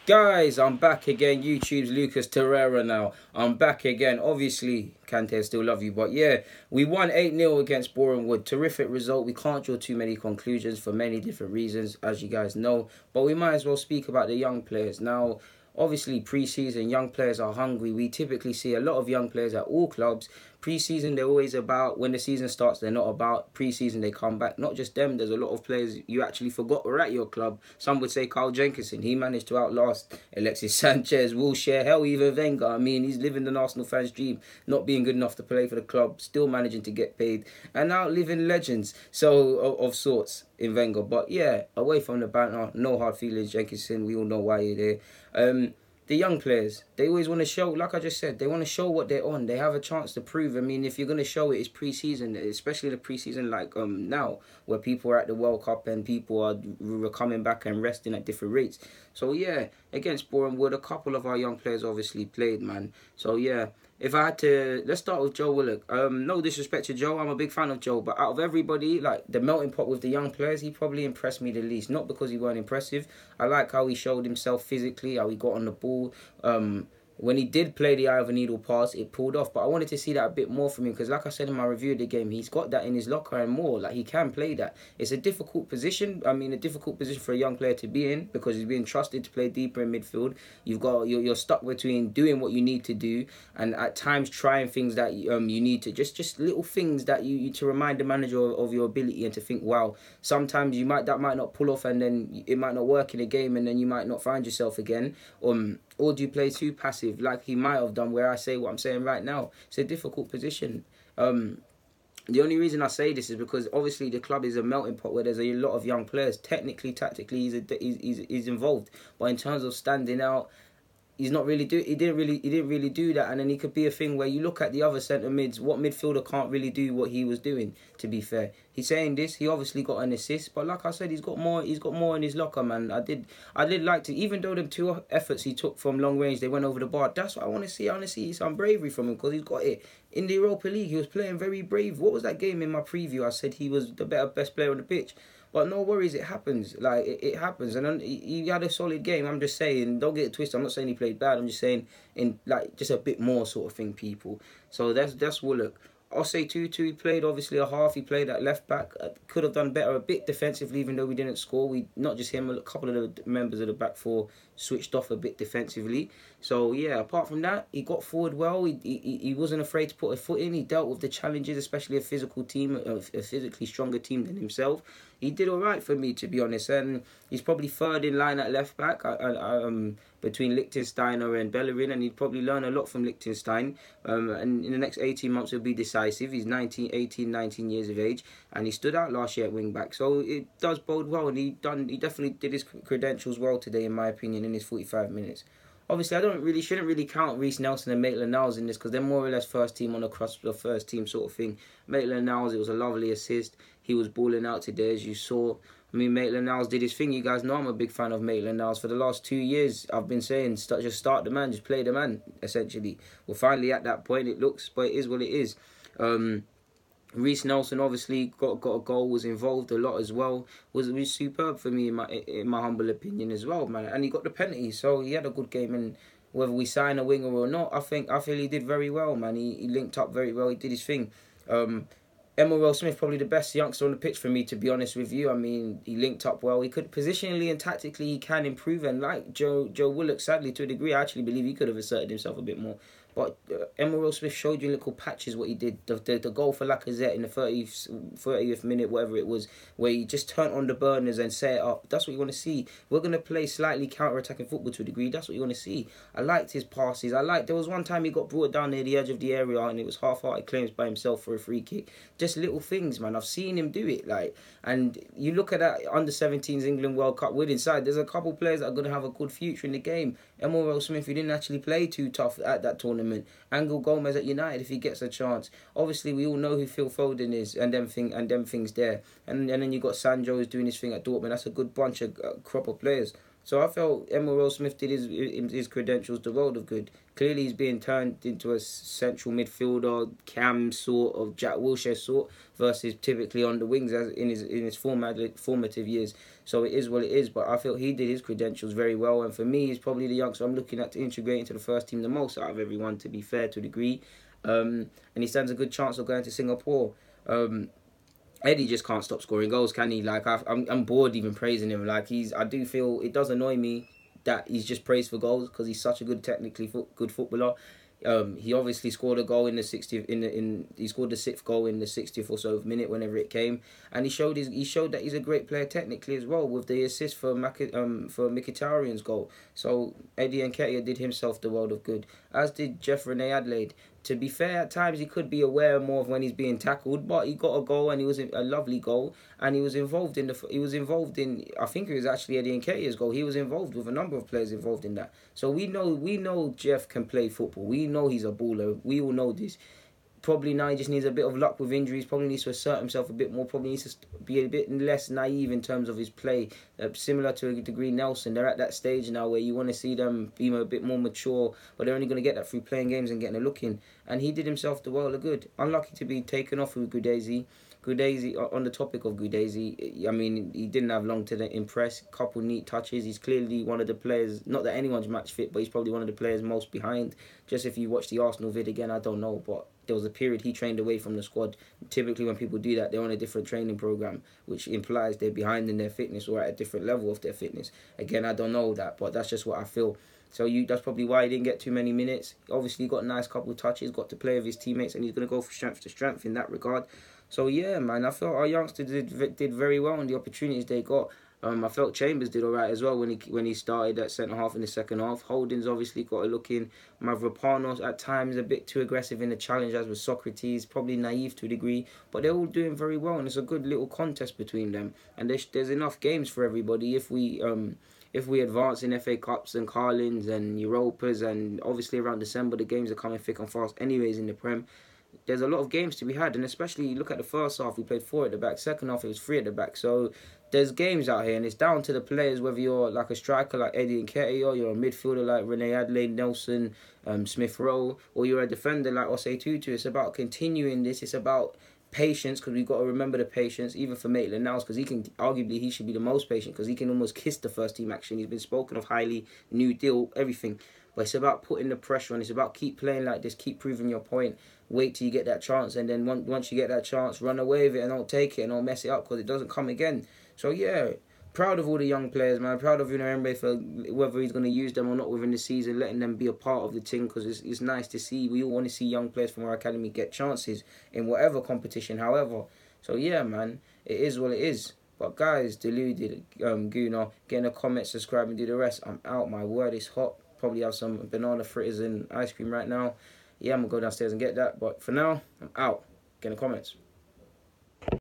Guys, I'm back again. YouTube's Lucas Torreira now. I'm back again. Obviously, Kante, still love you. But yeah, we won 8-0 against Borehamwood. Terrific result. We can't draw too many conclusions for many different reasons, as you guys know. But we might as well speak about the young players. Now, obviously, pre-season, young players are hungry. We typically see a lot of young players at all clubs. Pre-season, they're always about, when the season starts, they're not about. Pre-season, they come back. Not just them, there's a lot of players you actually forgot were at your club. Some would say Carl Jenkinson. He managed to outlast Alexis Sanchez, Wilshere, hell, even Wenger. I mean, he's living the Arsenal fans' dream, not being good enough to play for the club, still managing to get paid, and now living legends, so of sorts in Wenger. But yeah, away from the banter, no hard feelings, Jenkinson. We all know why you're there. The young players, they always want to show, like I just said, they want to show what they're on. They have a chance to prove. I mean, if you're going to show it, it's pre-season, especially the pre-season like now, where people are at the World Cup and people are coming back and resting at different rates. So yeah, against Borehamwood, a couple of our young players obviously played, man. So yeah, if I had to, let's start with Joe Willock. No disrespect to Joe, I'm a big fan of Joe, but out of everybody, like the melting pot with the young players, he probably impressed me the least. Not because he weren't impressive. I like how he showed himself physically, how he got on the ball. When he did play the eye of a needle pass, it pulled off. But I wanted to see that a bit more from him because, like I said in my review of the game, he's got that in his locker and more. Like, he can play that. It's a difficult position. I mean, a difficult position for a young player to be in because he's being trusted to play deeper in midfield. You're stuck between doing what you need to do and at times trying things that you need to just little things that you to remind the manager of your ability and to think, wow, sometimes that might not pull off and then it might not work in a game and then you might not find yourself again. Or do you play too passive like he might have done where I say what I'm saying right now? It's a difficult position. The only reason I say this is because obviously the club is a melting pot where there's a lot of young players. Technically, tactically, he's involved. But in terms of standing out, he didn't really do that. And then he could be a thing where you look at the other centre mids, what midfielder can't really do what he was doing, to be fair. He's saying this, he obviously got an assist, but like I said, he's got more in his locker, man. I did like to, even though them two efforts he took from long range, they went over the bar. That's what I want to see. I want to see some bravery from him because he's got it. In the Europa League, he was playing very brave. What was that game in my preview? I said he was the best player on the pitch. But no worries, it happens. Like, it happens. And then he had a solid game. I'm just saying, don't get it twisted. I'm not saying he played bad. I'm just saying, in like, just a bit more sort of thing, people. So that's Willock. I'll say 2-2. He played, obviously, a half. He played at left back. Could have done better a bit defensively, even though we didn't score. Not just him, a couple of the members of the back four switched off a bit defensively. So, yeah, apart from that, he got forward well. He wasn't afraid to put a foot in. He dealt with the challenges, especially a physical team, a physically stronger team than himself. He did all right for me, to be honest. And he's probably third in line at left back between Liechtensteiner and Bellerin. And he'd probably learn a lot from Liechtenstein. And in the next 18 months, he'll be decisive. He's 19 years of age. And he stood out last year at wing back. So it does bode well. And he definitely did his credentials well today, in my opinion, in his 45 minutes. Obviously, shouldn't really count Reece Nelson and Maitland-Niles in this because they're more or less first team on the crust of first team sort of thing. Maitland-Niles, it was a lovely assist. He was balling out today, as you saw. I mean, Maitland-Niles did his thing. You guys know I'm a big fan of Maitland-Niles. For the last 2 years, I've been saying, just start the man, just play the man, essentially. We're finally at that point, it looks, but it is what it is. Reece Nelson obviously got a goal, was involved a lot as well. Was superb for me in my humble opinion as well, man. And he got the penalty, so he had a good game. And whether we sign a winger or not, I feel he did very well, man. He linked up very well. He did his thing. Emil Smith, probably the best youngster on the pitch for me, to be honest with you. I mean, he linked up well. He could positionally and tactically, he can improve. And like Joe Willock, sadly to a degree, I actually believe he could have asserted himself a bit more. But Emil Smith showed you in little patches what he did. The goal for Lacazette in the 30th minute, whatever it was, where he just turned on the burners and set it up. That's what you want to see. We're going to play slightly counter-attacking football to a degree. That's what you want to see. I liked his passes. There was one time he got brought down near the edge of the area and it was half-hearted claims by himself for a free kick. Just little things, man. I've seen him do it. And you look at that under-17s England World Cup winning side, there's a couple players that are going to have a good future in the game. Emil Smith, he didn't actually play too tough at that tournament. Angel Gomez at United if he gets a chance. Obviously, we all know who Phil Foden is and them things there. And then you got Sancho who's doing his thing at Dortmund. That's a good bunch of crop of players. So I felt Emerald Smith did his credentials the world of good. Clearly, he's being turned into a central midfielder, Cam sort of Jack Wilshere sort, versus typically on the wings as in his formative years. So it is what it is. But I felt he did his credentials very well, and for me, he's probably the youngster I'm looking at to integrate into the first team the most out of everyone. To be fair, to a degree, and he stands a good chance of going to Singapore. Eddie just can't stop scoring goals, can he? Like I'm bored even praising him. Like I do feel it does annoy me that he's just praised for goals because he's such a good good footballer. He obviously scored a goal in the 60th he scored the 6th goal in the 60th or so of minute whenever it came, and he showed that he's a great player technically as well with the assist for Mkhitaryan's goal. So Eddie Nketiah did himself the world of good, as did Jeff Rene Adelaide. To be fair, at times he could be aware more of when he's being tackled, but he got a goal and he was a lovely goal, and he was involved in I think it was actually Eddie Nketiah's goal. He was involved with a number of players involved in that. So we know Jeff can play football. We know he's a baller. We all know this. Probably now he just needs a bit of luck with injuries. Probably needs to assert himself a bit more. Probably needs to be a bit less naive in terms of his play. Similar to a degree Nelson. They're at that stage now where you want to see them be a bit more mature, but they're only going to get that through playing games and getting a look in. And he did himself the world of good. Unlucky to be taken off with Gudezi. On the topic of Gudezi, I mean, he didn't have long to impress. Couple neat touches. He's clearly one of the players, not that anyone's match fit, but he's probably one of the players most behind. Just if you watch the Arsenal vid again, I don't know, but there was a period he trained away from the squad. Typically when people do that, they're on a different training program, which implies they're behind in their fitness or at a different level of their fitness. Again, I don't know that, but that's just what I feel. So that's probably why he didn't get too many minutes. Obviously, he got a nice couple of touches, got to play with his teammates, and he's going to go from strength to strength in that regard. So yeah, man, I felt our youngsters did very well on the opportunities they got. I felt Chambers did alright as well when he started at centre half in the second half. Holding's obviously got a look in. Mavropanos at times a bit too aggressive in the challenge, as with Socrates, probably naive to a degree, but they're all doing very well, and it's a good little contest between them. And there's enough games for everybody if we advance in FA Cups and Carlins and Europas, and obviously around December the games are coming thick and fast anyways in the Prem. There's a lot of games to be had, and especially look at the first half, we played 4 at the back. Second half, it was 3 at the back. So there's games out here, and it's down to the players, whether you're like a striker like Eddie Nketiah, you're a midfielder like Rene Adelaide, Nelson, Smith Rowe, or you're a defender like Osei Tutu. It's about continuing this. It's about patience, because we've got to remember the patience, even for Maitland-Niles, because he should be the most patient, because he can almost kiss the first team action. He's been spoken of highly, new deal, everything. But it's about putting the pressure on. It's about keep playing like this, keep proving your point. Wait till you get that chance, and then once you get that chance, run away with it and don't take it and don't mess it up, because it doesn't come again. So yeah, proud of all the young players, man. Proud of Emre for whether he's going to use them or not within the season, letting them be a part of the team, because it's nice to see. We all want to see young players from our academy get chances in whatever competition, however. So yeah, man, it is what it is. But guys, deluded, Guna, get in the comments, subscribe and do the rest. I'm out, my word, it's hot. Probably have some banana fritters and ice cream right now. Yeah, I'm going to go downstairs and get that. But for now, I'm out. Get in the comments.